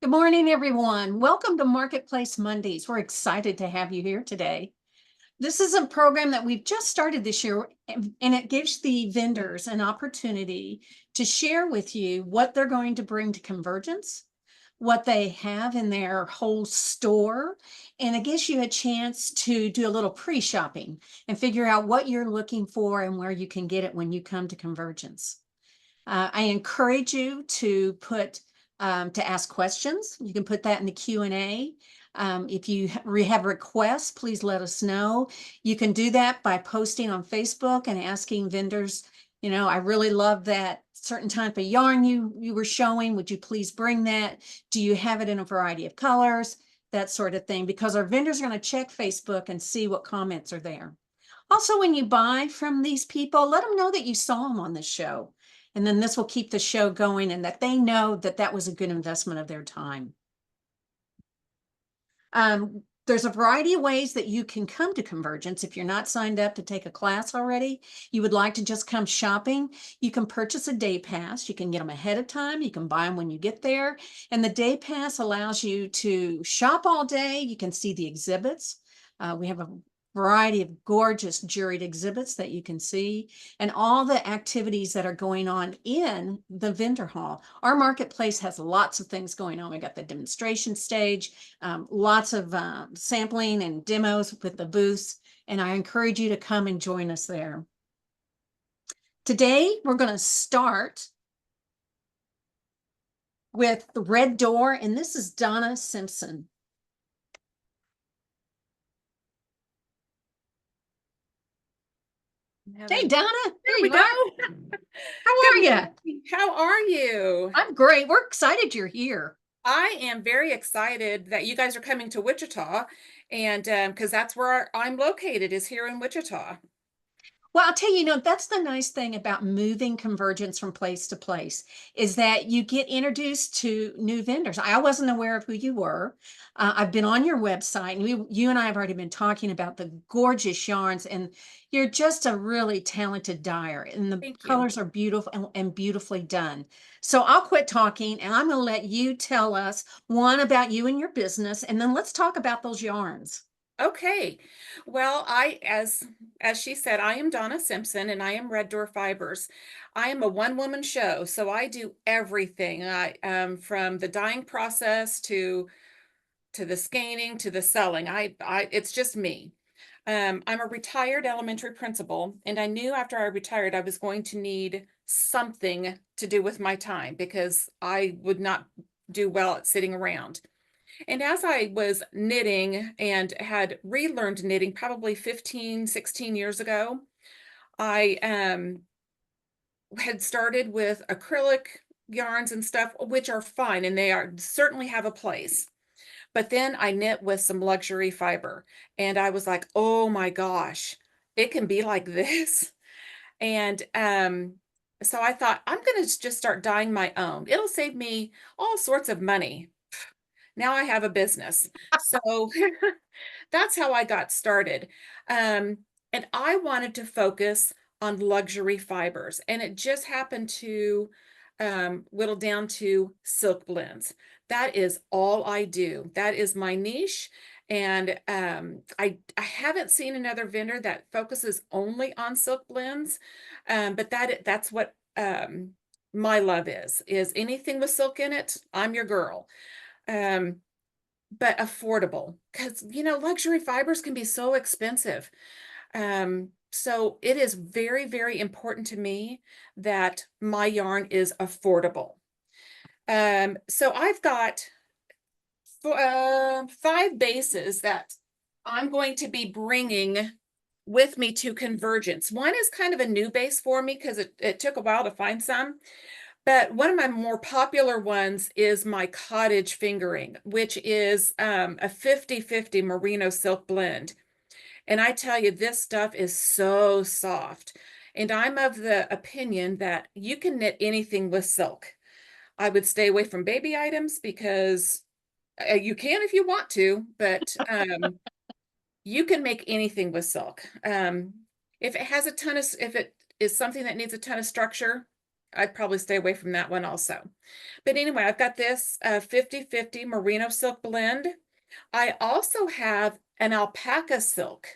Good morning, everyone. Welcome to Marketplace Mondays. We're excited to have you here today. This is a program that we've just started this year, and it gives the vendors an opportunity to share with you what they're going to bring to Convergence, what they have in their whole store, and it gives you a chance to do a little pre-shopping and figure out what you're looking for and where you can get it when you come to Convergence. I encourage you to ask questions. You can put that in the Q&A. If you have requests, please let us know. You can do that by posting on Facebook and asking vendors, I really love that certain type of yarn you were showing. Would you please bring that? Do you have it in a variety of colors? That sort of thing, because our vendors are going to check Facebook and see what comments are there. Also, when you buy from these people, let them know that you saw them on the show. And then this will keep the show going and that they know that that was a good investment of their time. There's a variety of ways that you can come to Convergence. If you're not signed up to take a class already, you would like to just come shopping, you can purchase a day pass. You can get them ahead of time. You can buy them when you get there. And the day pass allows you to shop all day. You can see the exhibits. We have a variety of gorgeous juried exhibits that you can see and all the activities that are going on in the vendor hall. Our marketplace has lots of things going on. We got the demonstration stage, lots of sampling and demos with the booths, and I encourage you to come and join us there. Today, we're going to start with the Red Door, and this is Donna Simpson. Hey, Donna, there we go. How are you? How are you? I'm great. We're excited you're here. I am very excited that you guys are coming to Wichita, and because that's where I'm located, is here in Wichita. Well, I'll tell you, that's the nice thing about moving Convergence from place to place is that you get introduced to new vendors. I wasn't aware of who you were. I've been on your website, and you and I have already been talking about the gorgeous yarns, and you're just a really talented dyer, and the Thank you. colors are beautiful and beautifully done. So I'll quit talking, and I'm going to let you tell us one about you and your business, and then let's talk about those yarns. Okay. Well, as she said, I am Donna Simpson and I am Red Door Fibers. I am a one-woman show, so I do everything. I from the dyeing process to the scanning to the selling. It's just me. I'm a retired elementary principal, and I knew after I retired I was going to need something to do with my time because I would not do well at sitting around. And as I was knitting and had relearned knitting probably 15, 16 years ago, I had started with acrylic yarns and stuff, which are fine and they are certainly have a place. But then I knit with some luxury fiber and I was like, oh my gosh, it can be like this. And so I thought, I'm going to just start dyeing my own. It'll save me all sorts of money. Now I have a business. So that's how I got started. And I wanted to focus on luxury fibers, and it just happened to whittle down to silk blends. That is all I do. That is my niche. And I haven't seen another vendor that focuses only on silk blends, but that's what my love is anything with silk in it, I'm your girl. But affordable because luxury fibers can be so expensive. So it is very, very important to me that my yarn is affordable. So I've got 5 bases that I'm going to be bringing with me to Convergence. One is kind of a new base for me because it took a while to find some. But one of my more popular ones is my cottage fingering, which is a 50-50 merino silk blend. And I tell you, this stuff is so soft. And I'm of the opinion that you can knit anything with silk. I would stay away from baby items because you can if you want to, but you can make anything with silk. If it is something that needs a ton of structure, I'd probably stay away from that one also. But anyway, I've got this 50-50 merino silk blend. I also have an alpaca silk.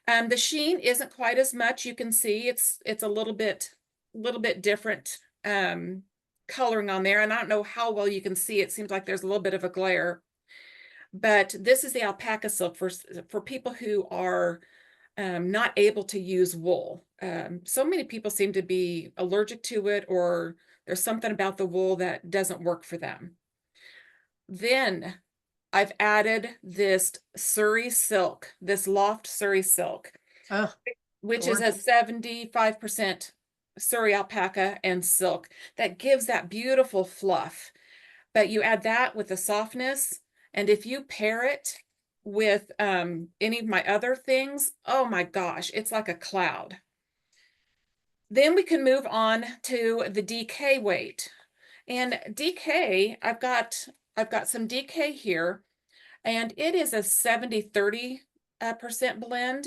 The sheen isn't quite as much. You can see it's a little bit different coloring on there. And I don't know how well you can see. It seems like there's a little bit of a glare. But this is the alpaca silk for people who are not able to use wool. So many people seem to be allergic to it, or there's something about the wool that doesn't work for them. Then I've added this Surrey silk, this loft Surrey silk, Oh, which is a gorgeous. 75% Surrey alpaca and silk that gives that beautiful fluff. But you add that with the softness, and if you pair it with any of my other things, oh my gosh, it's like a cloud. Then we can move on to the DK weight. And DK, I've got some DK here, and it is a 70-30% blend.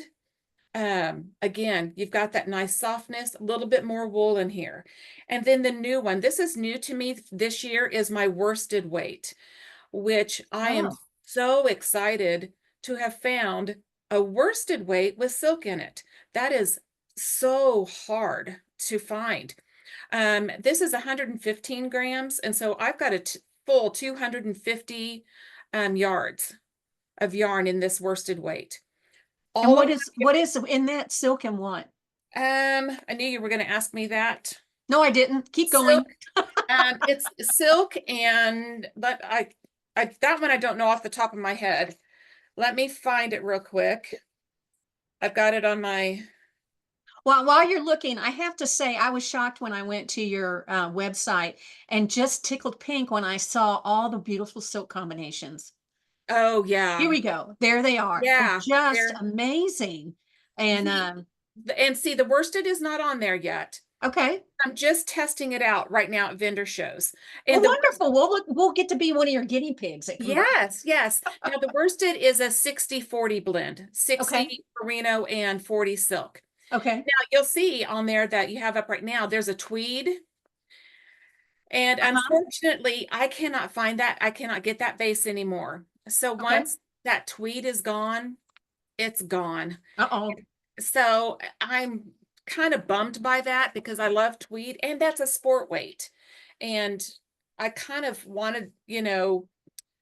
Again, you've got that nice softness, a little bit more wool in here. And then the new one, this is new to me this year, is my worsted weight, which I am Oh, so excited to have found a worsted weight with silk in it. That is so hard to find. This is 115 grams, and so I've got a full 250 yards of yarn in this worsted weight. and All of what is in that silk and what? I knew you were going to ask me that. No, I didn't. Keep Silk, going. it's silk, and but I that one I don't know off the top of my head. Let me find it real quick. I've got it on my. Well, while you're looking, I have to say I was shocked when I went to your website and just tickled pink when I saw all the beautiful silk combinations. Oh Here yeah, we go. There they are. They're yeah. just There, amazing. And and see, the worsted is not on there yet. okay. I'm just testing it out right now at vendor shows. Well, And the wonderful. We'll get to be one of your guinea pigs at Convergence. yes, yes. Now the worsted is a 60-40 blend, Okay. 60 merino and 40 silk. Okay. Now you'll see on there that you have up right now, there's a tweed. And Uh-huh. unfortunately, I cannot find that. I cannot get that base anymore. So Okay. once that tweed is gone, it's gone. Uh-oh. So I'm kind of bummed by that because I love tweed and that's a sport weight. And I kind of wanted,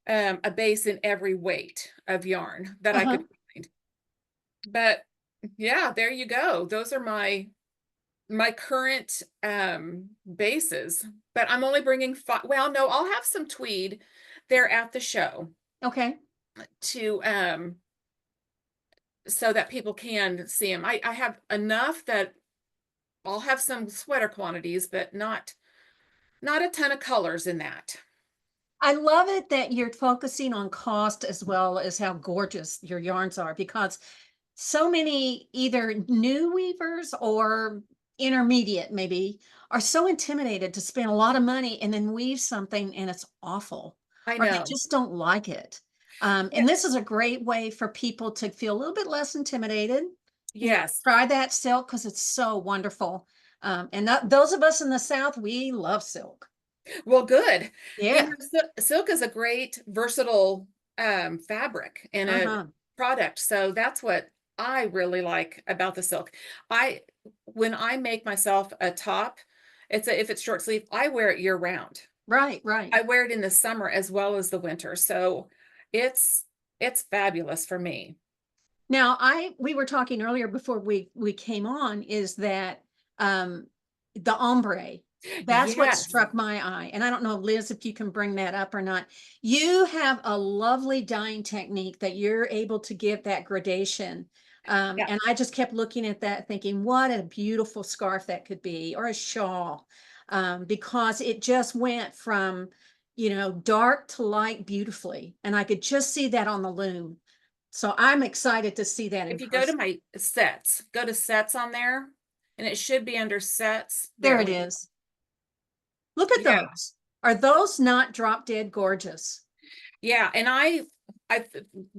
a base in every weight of yarn that I Uh-huh. could find. But yeah, there you go. Those are my current bases, but I'm only bringing five. Well, no, I'll have some tweed there at the show Okay. to so that people can see them. I have enough that I'll have some sweater quantities, but not a ton of colors in that. I love it that you're focusing on cost as well as how gorgeous your yarns are because so many either new weavers or intermediate maybe are so intimidated to spend a lot of money and then weave something and it's awful I or they know. just don't like it. Yeah. And this is a great way for people to feel a little bit less intimidated. You know, Yes. try that silk because it's so wonderful. And those of us in the South, we love silk. Well, good. Yeah. Silk is a great versatile fabric and a Uh-huh. product. So that's what I really like about the silk. I when I make myself a top, if it's short sleeve, I wear it year round. Right, right. I wear it in the summer as well as the winter. So it's it's fabulous for me. Now, we were talking earlier before we came on is that um the ombre, that's what Yes. struck my eye. And I don't know, Liz, if you can bring that up or not. You have a lovely dyeing technique that you're able to give that gradation. Yeah. And I just kept looking at that thinking, what a beautiful scarf that could be, or a shawl. Because it just went from, dark to light beautifully. And I could just see that on the loom. So I'm excited to see that in If you go to person. my sets, go to sets on there, and it should be under sets. There There it we go. is. Look at Yeah. those. Are those not drop dead gorgeous? Yeah, and I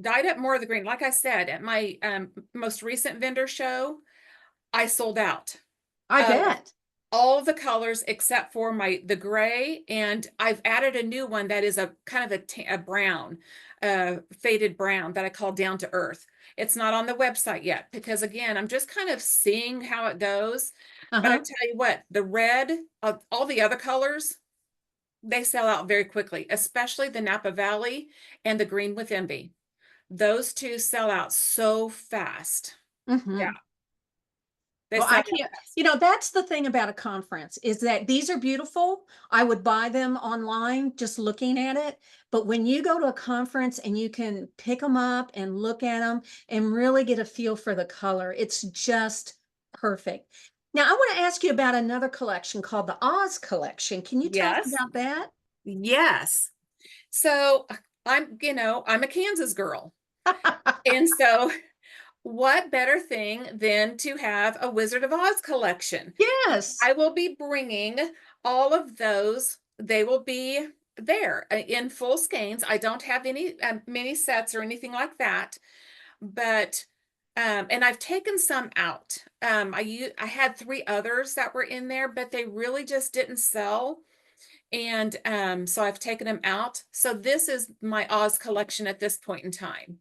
dyed up more of the green. Like I said, at my most recent vendor show, I sold out I of bet. all of the colors except for the gray, and I've added a new one that is a kind of a brown, faded brown that I call Down to Earth. It's not on the website yet because again, I'm just kind of seeing how it goes. But I Uh-huh. tell you what, the red, all the other colors, they sell out very quickly, especially the Napa Valley and the Green with Envy. Those two sell out so fast. Yeah, Hmm. they Well, sell I out can't, fast. that's the thing about a conference is that these are beautiful. I would buy them online just looking at it. But when you go to a conference and you can pick them up and look at them and really get a feel for the color, it's just perfect. Now, I want to ask you about another collection called the Oz collection. Can you tell us Yes, about that? yes. So I'm a Kansas girl. And so what better thing than to have a Wizard of Oz collection? Yes. I will be bringing all of those. They will be there in full skeins. I don't have any mini sets or anything like that, but and I've taken some out. I had three others that were in there, but they really just didn't sell. And so I've taken them out. So this is my Oz collection at this point in time.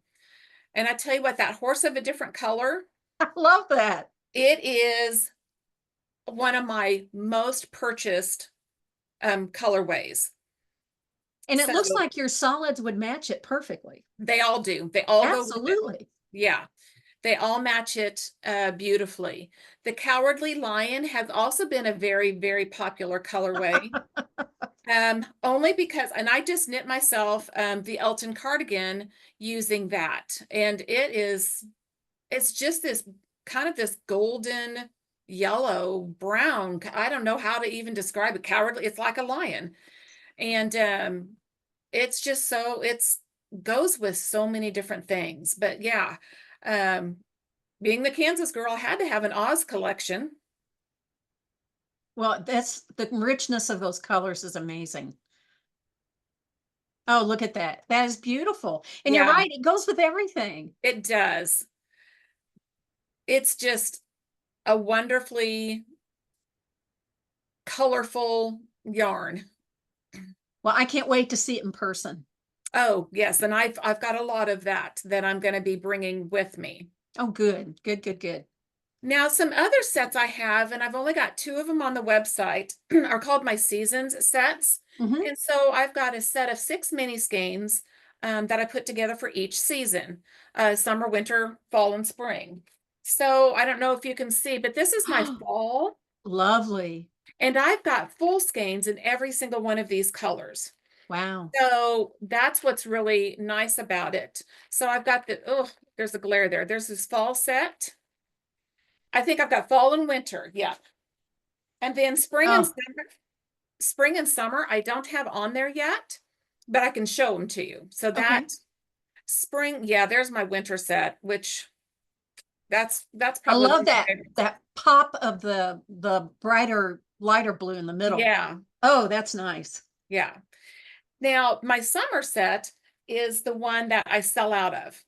And I tell you what, that horse of a different color, I love that. it is one of my most purchased colorways. And it So looks like your solids would match it perfectly. they all do. They all go with it. Absolutely. Yeah, they all match it beautifully. The Cowardly Lion has also been a very, very popular colorway. Only because, and I just knit myself the Elton cardigan using that. And it's just this kind of this golden yellow brown. I don't know how to even describe it. Cowardly, it's like a lion. And it's just so it's goes with so many different things. But yeah, um, being the Kansas girl, I had to have an Oz collection. Well, that's the richness of those colors is amazing. Oh, look at that. That is beautiful. And you're Yeah, right, it goes with everything. it does. It's just a wonderfully colorful yarn. Well, I can't wait to see it in person. Oh, yes, and I've got a lot of that I'm going to be bringing with me. Oh, good, good, good, good. Now, some other sets I have, and I've only got two of them on the website, are called my seasons sets. Hmm. And so I've got a set of 6 mini skeins that I put together for each season, summer, winter, fall, and spring. So I don't know if you can see, but this is my fall, Lovely. and I've got full skeins in every single one of these colors. Wow. So that's what's really nice about it. So I've got oh, there's a glare there. There's this fall set. I think I've got fall and winter. Yeah. And then Oh, spring and summer, I don't have on there yet, but I can show them to you. So okay. that spring, yeah, there's my winter set, which that's I probably one love of my that favorites. that pop of the brighter, lighter blue in the middle. Yeah, Oh, that's nice. yeah. Now my summer set is the one that I sell out of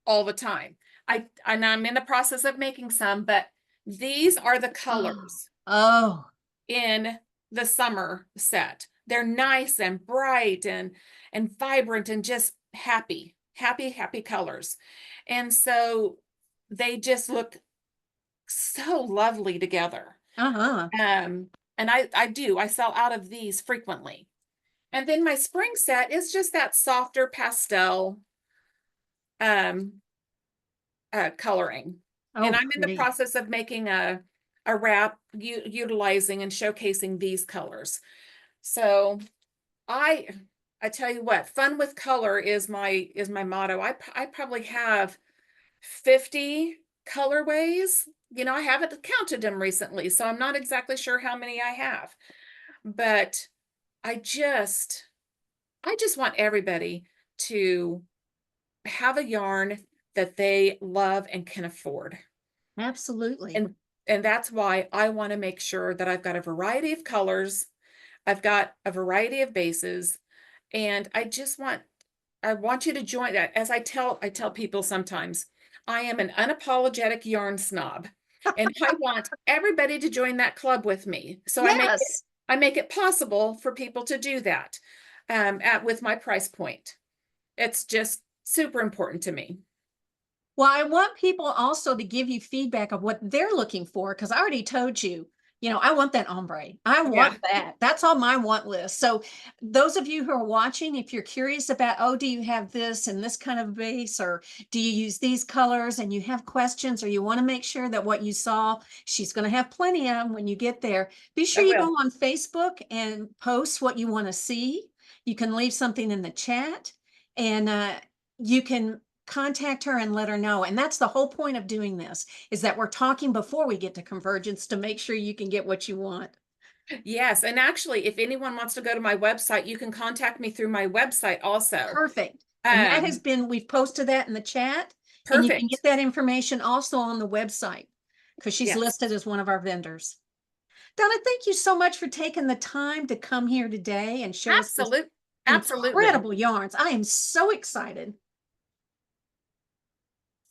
all the time. And I'm in the process of making some, but these are the Oh, colors oh, in the summer set. They're nice and bright and vibrant and just happy, happy, happy colors. And so they just look so lovely together. uh-huh. Um, and I sell out of these frequently. And then my spring set is just that softer pastel um coloring. And Oh, I'm in the pretty. process of making a wrap utilizing and showcasing these colors. So I I tell you what, fun with color is my motto. I probably have 50 colorways. You know, I haven't counted them recently, so I'm not exactly sure how many I have. But I just I just want everybody to have a yarn that they love and can afford. Absolutely. And that's why I want to make sure that I've got a variety of colors, I've got a variety of bases, and I want you to join that. As I tell people sometimes, I am an unapologetic yarn snob. And I want everybody to join that club with me. So Yes. I make it possible for people to do that at with my price point. It's just super important to me. Well, I want people also to give you feedback of what they're looking for, because I already told you, I want that ombre. I Yeah, want that. That's on my want list. So those of you who are watching, if you're curious about, oh, do you have this and this kind of base, or do you use these colors, and you have questions, or you want to make sure that what you saw, she's going to have plenty of them when you get there. Be I sure you go will. on Facebook and post what you want to see. You can leave something in the chat, and you can contact her and let her know. And that's the whole point of doing this, is that we're talking before we get to Convergence to make sure you can get what you want. Yes, and actually, if anyone wants to go to my website, you can contact me through my website also. Perfect. And that has Um, been, we've posted that in the chat, and you can get Perfect. that information also on the website, because she's Yes, listed as one of our vendors. Donna, thank you so much for taking the time to come here today and show us this absolutely. incredible yarns. I am so excited.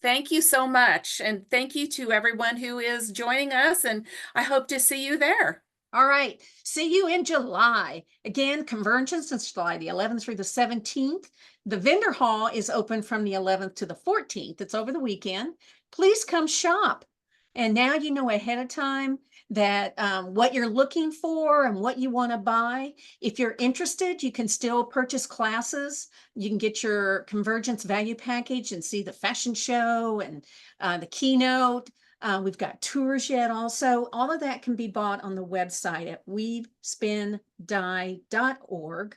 Thank you so much. And thank you to everyone who is joining us. And I hope to see you there. All right. See you in July. Again, Convergence is July the 11th through the 17th. The vendor hall is open from the 11th to the 14th. It's over the weekend. Please come shop. And now you know ahead of time that what you're looking for and what you want to buy. If you're interested, you can still purchase classes. You can get your Convergence value package and see the fashion show and the keynote. We've got tours yet also. All of that can be bought on the website at weavespindye.org.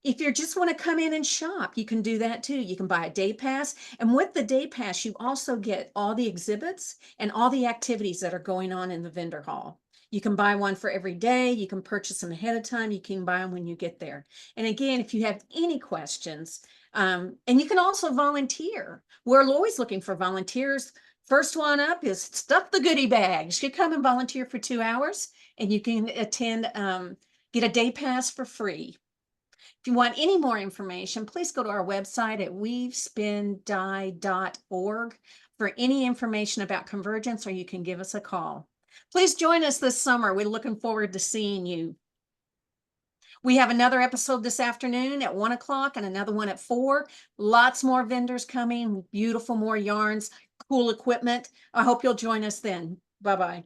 If you just want to come in and shop, you can do that too. You can buy a day pass. And with the day pass, you also get all the exhibits and all the activities that are going on in the vendor hall. You can buy one for every day. You can purchase them ahead of time. You can buy them when you get there. And again, if you have any questions, and you can also volunteer. We're always looking for volunteers. First one up is stuff the goodie bags. You come and volunteer for 2 hours, and you can attend, get a day pass for free. If you want any more information, please go to our website at weavespindye.org for any information about Convergence, or you can give us a call. Please join us this summer. We're looking forward to seeing you. We have another episode this afternoon at 1 o'clock and another one at 4. Lots more vendors coming, beautiful more yarns, cool equipment. I hope you'll join us then. Bye-bye.